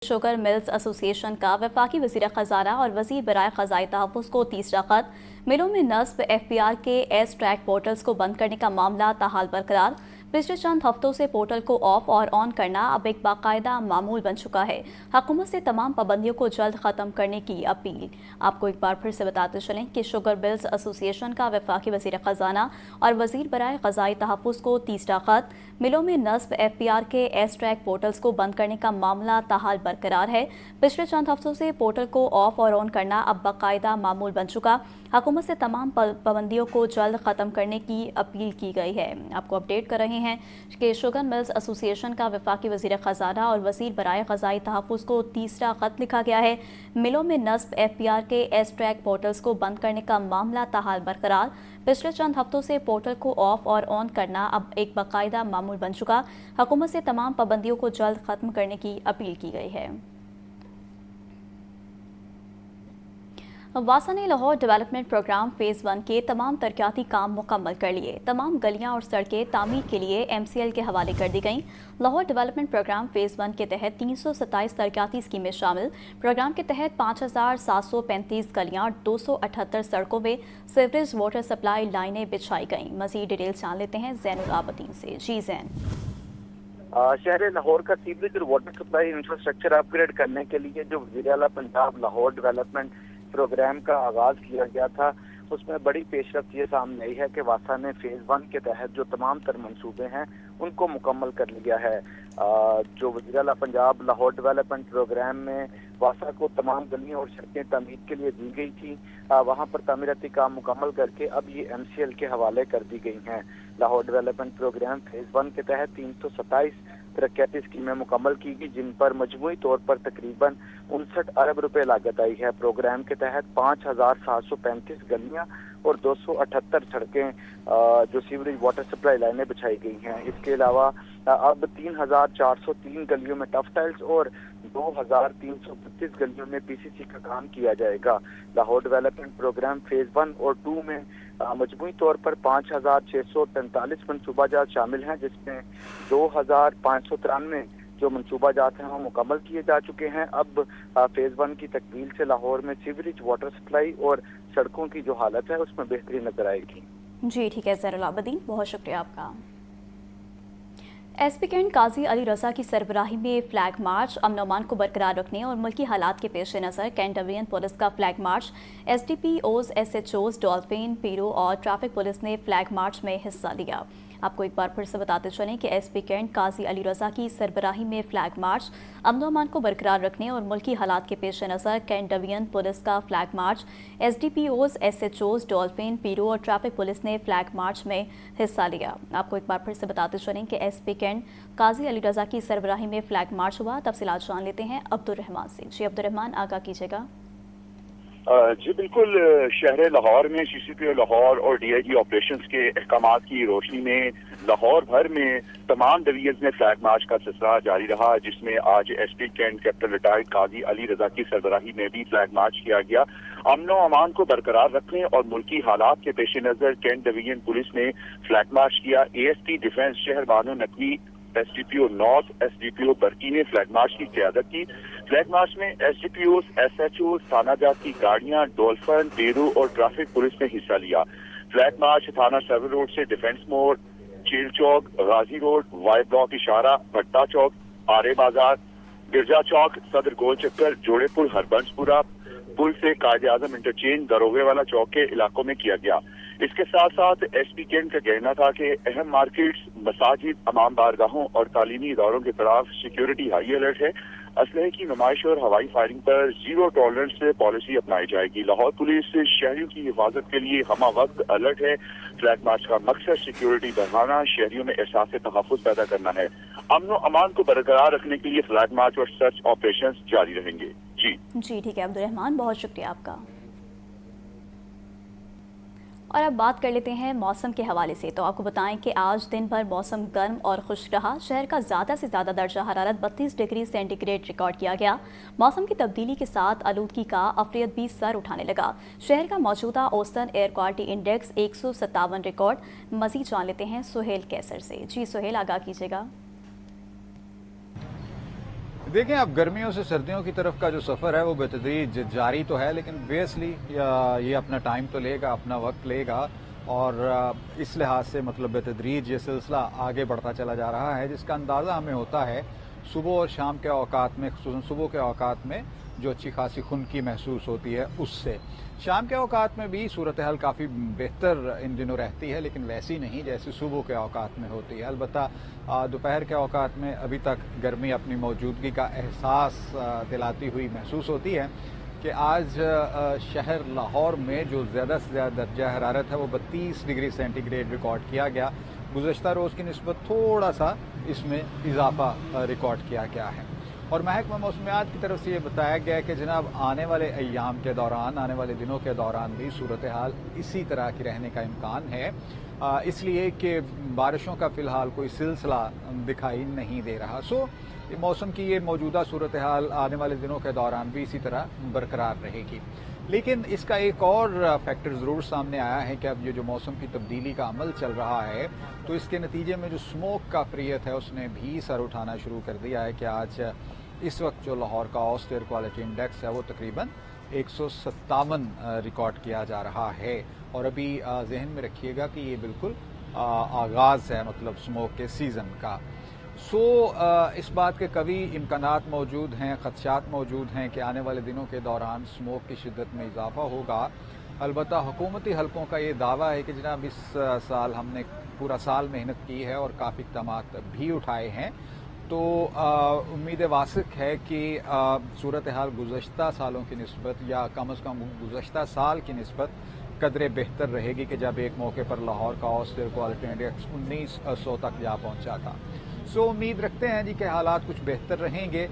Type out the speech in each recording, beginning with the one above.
Sugar mills association का वफाकी वज़ीर ख़ज़ाना और वज़ीर बराए क़ज़ाई तहफ़्फ़ुज़ को तीसरा ख़त। मिलों में नस्ब FPR के एस ट्रैक पोर्टल्स को बंद करने का मामला ताहाल बरकरार। पिछले चंद हफ्तों से पोर्टल को ऑफ और ऑन करना अब एक बाकायदा मामूल बन चुका है। हुकूमत से तमाम पाबंदियों को जल्द ख़त्म करने की अपील। आपको एक बार फिर से बताते चलें कि शुगर मिल्स एसोसिएशन का वफाकी वज़ीर ख़ज़ाना और वज़ीर बराए क़ज़ाई तहफ़्फ़ुज़ को तीसरा ख़त। मिलों में नस्ब FPR के एस ट्रैक पोर्टल्स को बंद करने का मामला ताहाल बरकरार है। पिछले चंद हफ्तों से पोर्टल को ऑफ और ऑन करना अब बाकायदा मामूल बन चुका। हुकूमत से तमाम पाबंदियों को जल्द ख़त्म करने की अपील की गई है। आपको अपडेट कर रहे हैं कि शुगर मिल्स एसोसिएशन का वफाकी वज़ीर ख़ज़ाना और वज़ीर बराए क़ज़ाई तहफ़्फ़ुज़ को तीसरा ख़त लिखा गया है। मिलों में नस्ब FPR के एस ट्रैक पोर्टल्स को बंद करने का मामला ताहाल बरकरार। पिछले चंद हफ्तों से पोर्टल को ऑफ और ऑन करना अब एक बाकायदा मामूल बन चुका। हुकूमत से तमाम पाबंदियों को जल्द ख़त्म करने की अपील की गई है। वासा ने लाहौर डेवलपमेंट प्रोग्राम फ़ेज़ 1 के तमाम तरक्याती काम मुकम्मल कर लिए। तमाम गलियां और सड़कें तामीर के लिए MCL के हवाले कर दी गईं। लाहौर डेवलपमेंट प्रोग्राम फ़ेज़ 1 के तहत 327 तरक्याती स्कीमें शामिल। प्रोग्राम के तहत 5735 गलियां और 278 सड़कों में सीवरेज वाटर सप्लाई लाइनें बिछाई गईं। मज़ीद डिटेल जान लेते हैं ज़ैनुल आबदीन से। जी ज़ैन। शहर लाहौर का सीवरेज और वाटर सप्लाई इंफ्रास्ट्रक्चर अपग्रेड करने के लिए जो वज़ीर आला पंजाब लाहौर डेवलपमेंट प्रोग्राम का आगाज किया गया था, उसमें बड़ी पेशरफ्त ये सामने आई है कि वासा ने फ़ेज़ 1 के तहत जो तमाम तर मंसूबे हैं उनको मुकम्मल कर लिया है। जो वज़ीर आला पंजाब लाहौर डेवलपमेंट प्रोग्राम में वासा को तमाम गलियां और सड़कें तामीर के लिए दी गई थी, वहाँ पर तामीराती काम मुकम्मल करके अब ये MCL के हवाले कर दी गई हैं। लाहौर डेवलपमेंट प्रोग्राम फ़ेज़ 1 के तहत 327 तरक्याती स्कीमें मुकम्मल की गई, जिन पर मजमूई तौर पर तकरीबन 59 अरब रुपए लागत आई है। प्रोग्राम के तहत 5735 गलियां और 278 सड़कें जो सीवरेज वाटर सप्लाई लाइनें बिछाई गई हैं। इसके अलावा अब 3403 गलियों में टफ टाइल्स और 2332 गलियों में PCC का काम किया जाएगा। लाहौर डेवलपमेंट प्रोग्राम फ़ेज़ 1 और 2 में मजमूई तौर पर 5643 मनसूबा जात शामिल हैं, जिसमें 2593 जो मनसूबा जात हैं वो मुकम्मल किए जा चुके हैं। अब फ़ेज़ 1 की तकमील से लाहौर में सीवरेज वाटर सप्लाई और सड़कों की जो हालत है उसमें बेहतरी नजर आएगी। जी ठीक है ज़ैनुल आबदीन, बहुत शुक्रिया आपका। SP कैंट काजी अली रज़ा की सरबराही में फ्लैग मार्च। अमन अमान को बरकरार रखने और मुल्की हालात के पेश नज़र कैंट डिवीजन पुलिस का flag march. SDPOs, SHOs, dolphin, पीरो और ट्रैफिक पुलिस ने फ्लैग मार्च में हिस्सा लिया। आपको एक बार फिर से बताते चलें कि SP कैंट काजी अली रज़ा की सरबराही में फ्लैग मार्च। अमन अमान को बरकरार रखने और मुल्की हालात के पेश नज़र कैंट डिवीजन पुलिस का flag march. SDPOs, SHOs, dolphin, पीरो और ट्रैफिक पुलिस ने फ्लैग मार्च में हिस्सा लिया। आपको एक बार फिर से बताते चलें कि SP कैंट काजी अली रज़ा की सरबराही में फ्लैग मार्च हुआ। तफसीलात जान लेते हैं अब्दुर्रहमान से। जी अब्दुर्रहमान, आगाह कीजिएगा। जी बिल्कुल, शहर लाहौर में CCPO लाहौर और DIG ऑपरेशंस के अहकामात की रोशनी में लाहौर भर में तमाम डिवीजन में फ्लैग मार्च का सिलसिला जारी रहा, जिसमें आज SP कैंट कैप्टन रिटायर्ड काजी अली रजा की सरबराही में भी फ्लैग मार्च किया गया। अमन व अमान को बरकरार रखने और मुल्की हालात के पेश नजर कैंट डिवीजन पुलिस ने फ्लैग मार्च किया। ASP डिफेंस शहर Bano Naqvi, SDPO north, SDPO बरकी ने फ्लैग मार्च की क़यादत की। फ्लैग मार्च में SDPOs, SHOs, थाना जात की गाड़ियां, डॉल्फिन, पेरू और ट्रैफिक पुलिस ने हिस्सा लिया। फ्लैग मार्च थाना सर्वर रोड से डिफेंस मोड़, चील चौक, गाजी रोड, वाई ब्लॉक इशारा, भट्टा चौक, आरे बाजार, गिरजा चौक, सदर गोल चक्कर, जोड़ेपुर, हरबंसपुरा पुल से कायदे आजम इंटरचेंज, दरोगे वाला चौक के इलाकों में किया गया। इसके साथ साथ SP कैंट का कहना था कि अहम मार्केट्स, मसाजिद, अमाम बारगाहों और तालीमी इदारों के खिलाफ सिक्योरिटी हाई अलर्ट है। असलहे की नुमाइश और हवाई फायरिंग पर जीरो टॉलरेंस पॉलिसी अपनाई जाएगी। लाहौर पुलिस शहरियों की हिफाजत के लिए हमा वक्त अलर्ट है। फ्लैग मार्च का मकसद सिक्योरिटी बढ़ाना, शहरियों में एहसास तहफ़्फ़ुज़ पैदा करना है। अमन अमान को बरकरार रखने के लिए फ्लैग मार्च और सर्च ऑपरेशन जारी रहेंगे। जी ठीक है अब्दुर्रहमान, बहुत शुक्रिया आपका। और अब बात कर लेते हैं मौसम के हवाले से। तो आपको बताएं कि आज दिन भर मौसम गर्म और खुश्क रहा। शहर का ज़्यादा से ज़्यादा दर्जा हरारत 32 डिग्री सेंटीग्रेड रिकॉर्ड किया गया। मौसम की तब्दीली के साथ आलूदगी का अफरियत भी सर उठाने लगा। शहर का मौजूदा औसतन एयर क्वालिटी इंडेक्स 157 रिकॉर्ड। मज़ीद जान लेते हैं सुहेल कैसर से। जी सुहेल, आगाह कीजिएगा। देखें, अब गर्मियों से सर्दियों की तरफ का जो सफ़र है वो बेतदरीज जारी तो है, लेकिन बेसली ये अपना टाइम तो लेगा, अपना वक्त लेगा, और इस लिहाज से मतलब बेतदरीज ये सिलसिला आगे बढ़ता चला जा रहा है, जिसका अंदाज़ा हमें होता है सुबह और शाम के औकात में, खुसूसन सुबह के औकात में जो अच्छी खासी खुनकी महसूस होती है उससे। शाम के औकात में भी सूरत हाल काफ़ी बेहतर इन दिनों रहती है, लेकिन वैसी नहीं जैसी सुबह के औकात में होती है। अलबत्ता दोपहर के औकात में अभी तक गर्मी अपनी मौजूदगी का एहसास दिलाती हुई महसूस होती है कि आज शहर लाहौर में जो ज़्यादा से ज़्यादा दर्जा हरारत है वो 32 डिग्री सेंटीग्रेड रिकॉर्ड किया गया। गुज़श्ता रोज़ की निस्बत थोड़ा सा इसमें इजाफा रिकॉर्ड किया गया है। और महकमा मौसमियात की तरफ से ये बताया गया है कि जनाब आने वाले अय्याम के दौरान, आने वाले दिनों के दौरान भी सूरत हाल इसी तरह की रहने का इम्कान है, इसलिए कि बारिशों का फ़िलहाल कोई सिलसिला दिखाई नहीं दे रहा। सो मौसम की ये मौजूदा सूरत हाल आने वाले दिनों के दौरान भी इसी तरह बरकरार रहेगी। लेकिन इसका एक और फैक्टर ज़रूर सामने आया है कि अब ये जो मौसम की तब्दीली का अमल चल रहा है, तो इसके नतीजे में जो स्मोक का परीयत है उसने भी सर उठाना शुरू कर दिया है कि आज इस वक्त जो लाहौर का औसत एयर क्वालिटी इंडेक्स है वो तकरीबन 157 रिकॉर्ड किया जा रहा है। और अभी जहन में रखिएगा कि ये बिल्कुल आगाज़ है मतलब स्मोक के सीज़न का। सो इस बात के कभी इम्कानात मौजूद हैं, खदशात मौजूद हैं कि आने वाले दिनों के दौरान स्मोक की शिद्दत में इजाफा होगा। अलबत्ता हुकूमती हलकों का ये दावा है कि जनाब इस साल हमने पूरा साल मेहनत की है और काफ़ी इक़दामात भी उठाए हैं, तो उम्मीद वासिक है कि सूरत हाल गुज़श्ता सालों की निस्बत या कम अज़ कम गुज़श्ता साल की निस्बत कदरे बेहतर रहेगी कि जब एक मौके पर लाहौर का औसत एयर क्वालिटी इंडेक्स 1900 तक जा पहुंचा था। सो उम्मीद रखते हैं जी कि हालात कुछ बेहतर रहेंगे,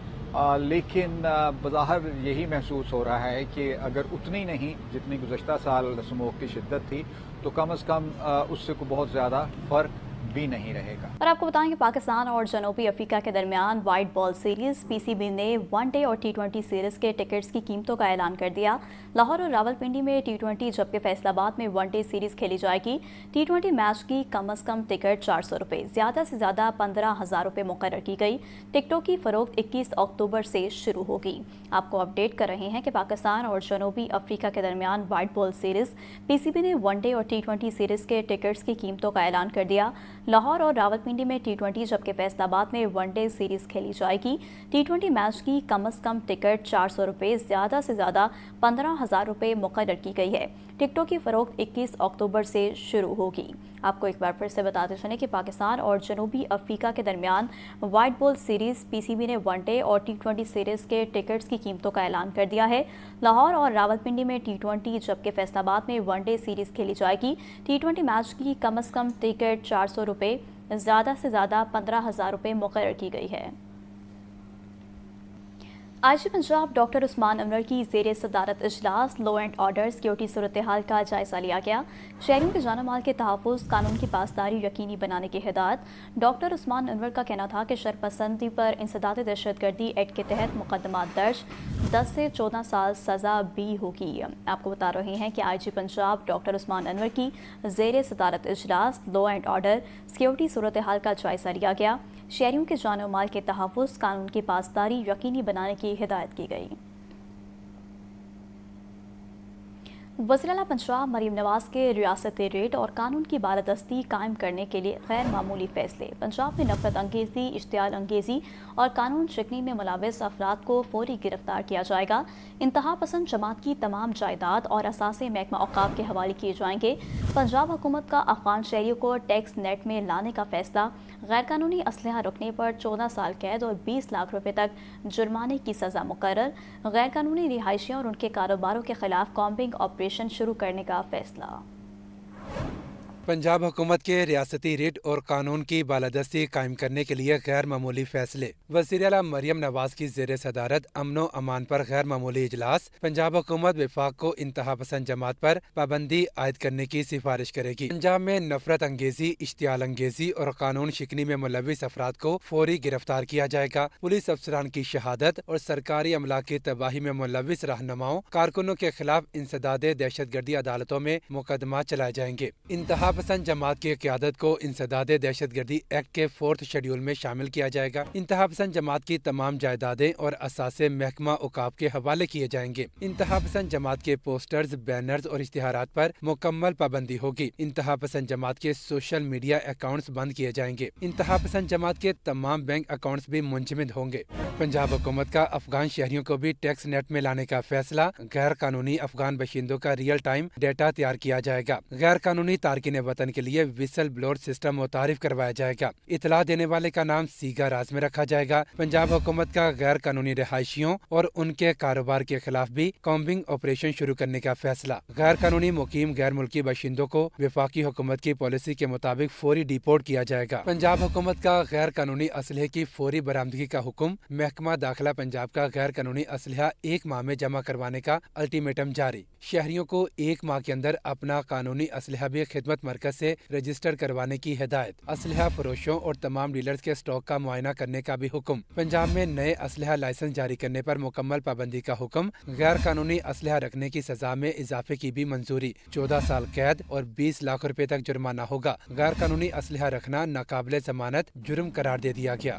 लेकिन बज़ाहिर यही महसूस हो रहा है कि अगर उतनी नहीं जितनी गुज़श्ता साल स्मोक की शिद्दत थी, तो कम अज़ कम उससे को बहुत ज़्यादा फ़र्क भी नहीं रहेगा। और आपको बताएं कि पाकिस्तान और जनूबी अफ्रीका के दरमियान वाइट बॉल सीरीज पीसीबी ने वनडे और टी20 सीरीज के टिकट्स की कीमतों का ऐलान कर दिया। लाहौर और रावलपिंडी में टी20 जबकि फैसलाबाद में वनडे सीरीज खेली जाएगी। टी20 मैच की कम अज़ कम टिकट 400 रुपये, ज़्यादा से ज़्यादा 15,000 रुपये मुकर्रर की गई। टिकटों की फ़रोख्त 21 अक्टूबर से शुरू होगी। आपको अपडेट कर रहे हैं कि पाकिस्तान और जनूबी अफ्रीका के दरमियान वाइट बॉल सीरीज पीसीबी ने वनडे और टी20 सीरीज के टिकट्स की कीमतों का ऐलान कर दिया। लाहौर और रावलपिंडी में टी20 जबकि फैसलाबाद में वनडे सीरीज खेली जाएगी। टी20 मैच की कम अज़ कम टिकट 400 रुपये, ज़्यादा से ज़्यादा 15,000 रुपये मुकर्रर की गई है। टिकटों की फ़रोख्त 21 अक्टूबर से शुरू होगी। आपको एक बार फिर से बताते चलें कि पाकिस्तान और जनूबी अफ्रीका के दरमियान वाइट बॉल सीरीज पीसीबी ने वनडे और टी20 सीरीज के टिकट्स की कीमतों का ऐलान कर दिया है। लाहौर और रावलपिंडी में टी20 जबकि फैसलाबाद में वनडे सीरीज खेली जाएगी। टी20 मैच की कम अज़ कम टिकट 400 रुपये, ज़्यादा से ज़्यादा 15,000 रुपये मुकर्रर की गई है। आईजी पंजाब डॉक्टर उस्मान अनवर की ज़ेर सदारत इजलास लॉ एंड ऑर्डर सिक्योरिटी सूरत हाल का जायज़ा लिया गया। शहरियों के जान माल के तहफ़्फ़ुज़, कानून की पासदारी यकीनी बनाने की हिदायत। डॉक्टर उस्मान अनवर का कहना था कि शरपसंदी पर इंसदाद दहशतगर्दी एक्ट के तहत मुकदमा दर्ज, 10 से 14 साल सज़ा भी होगी। आपको बता रहे हैं कि आईजी पंजाब डॉक्टर उस्मान अनवर की ज़ेर सदारत इजलास लॉ एंड ऑर्डर सिक्योरिटी सूरत हाल का जायज़ा लिया गया। शहरियों के जान और माल के तहफ़्फ़ुज़, कानून की पासदारी यकीनी बनाने की हिदायत की गई। वज़ीर आला पंजाब मरीम नवाज के रियासती रेट और कानून की बालादस्ती कायम करने के लिए गैर मामूली फैसले। पंजाब में नफरत अंगेज़ी, इश्तियाल अंगेज़ी और कानून शिकनी में मुलव्वस अफराद को फौरी गिरफ्तार किया जाएगा। इंतहा पसंद जमात की तमाम जायदाद और असासे महकमा औकाफ के हवाले किए जाएंगे। पंजाब हुकूमत का अफगान शहरियों को टैक्स नेट में लाने का फैसला। गैर कानूनी असलहा रखने पर 14 साल कैद और 20 लाख रुपए तक जुर्माने की सज़ा मुकर्रर। गैर कानूनी रिहायशियों और उनके कारोबारों के खिलाफ कॉम्बिंग ऑपरेशन शुरू करने का फैसला। पंजाब हुकूमत के रियासती रेट और कानून की बालादस्ती कायम करने के लिए गैर मामूली फैसले। वज़ीर आला मरियम नवाज की ज़ेर सदारत अमनो अमान पर गैर मामूली इजलास। पंजाब हुकूमत विफाक को इंतहा पसंद जमात पर पाबंदी आयद करने की सिफारिश करेगी। पंजाब में नफरत अंगेजी, इश्तियाल अंगेजी और कानून शिकनी में मुलव्वस अफराद को फौरी गिरफ्तार किया जाएगा। पुलिस अफसरान की शहादत और सरकारी अमला की तबाही में मुलव्वस रहनुमाओं, कारकुनों के खिलाफ इंसदाद दहशतगर्दी अदालतों में मुकदमा चलाए जाएंगे। इंतहा पसंद जमात की क़यादत को इंसदाद दहशत गर्दी एक्ट के 4th शेड्यूल में शामिल किया जाएगा। इंतहा पसंद जमात की तमाम जायदादें और असासे महकमा औकाफ के हवाले किए जाएंगे। इंतहा पसंद जमात के पोस्टर्स, बैनर्स और इश्तिहारात पर मुकम्मल पाबंदी होगी। इंतहा पसंद जमात के सोशल मीडिया अकाउंट्स बंद किए जाएंगे। इंतहा पसंद जमात के तमाम बैंक अकाउंट्स भी मुंजमद होंगे। पंजाब हुकूमत का अफगान शहरियों को भी टैक्स नेट में लाने का फैसला। गैर कानूनी अफगान बशिंदों का रियल टाइम डेटा तैयार किया जाएगा। गैर कानूनी तारकिन वतन के लिए विसल ब्लोअर सिस्टम मुतारिफ करवाया जाएगा। इतला देने वाले का नाम सीगा राज में रखा जाएगा। पंजाब हुकूमत का गैर कानूनी रिहायशियों और उनके कारोबार के खिलाफ भी कॉम्बिंग ऑपरेशन शुरू करने का फैसला। गैर कानूनी मुकीम गैर मुल्की बशिंदों को वफाकी हुकूमत की पॉलिसी के मुताबिक फौरी डिपोर्ट किया जाएगा। पंजाब हुकूमत का गैर कानूनी असलहे की फौरी बरामदगी का हुक्म। महकमा दाखिला पंजाब का गैर कानूनी असलहा 1 माह में जमा करवाने का अल्टीमेटम जारी। शहरियों को 1 माह के अंदर अपना कानूनी असलहा भी खिदमत मरकज से रजिस्टर करवाने की हिदायत। असलहा फरोशों और तमाम डीलर्स के स्टॉक का मुआयना करने का भी हुक्म। पंजाब में नए असलहा लाइसेंस जारी करने पर मुकम्मल पाबंदी का हुक्म। गैर कानूनी असलहा रखने की सजा में इजाफे की भी मंजूरी। 14 साल कैद और 20 लाख रुपए तक जुर्माना होगा। गैर कानूनी असलहा रखना नाकाबिले जमानत जुर्म करार दे दिया गया।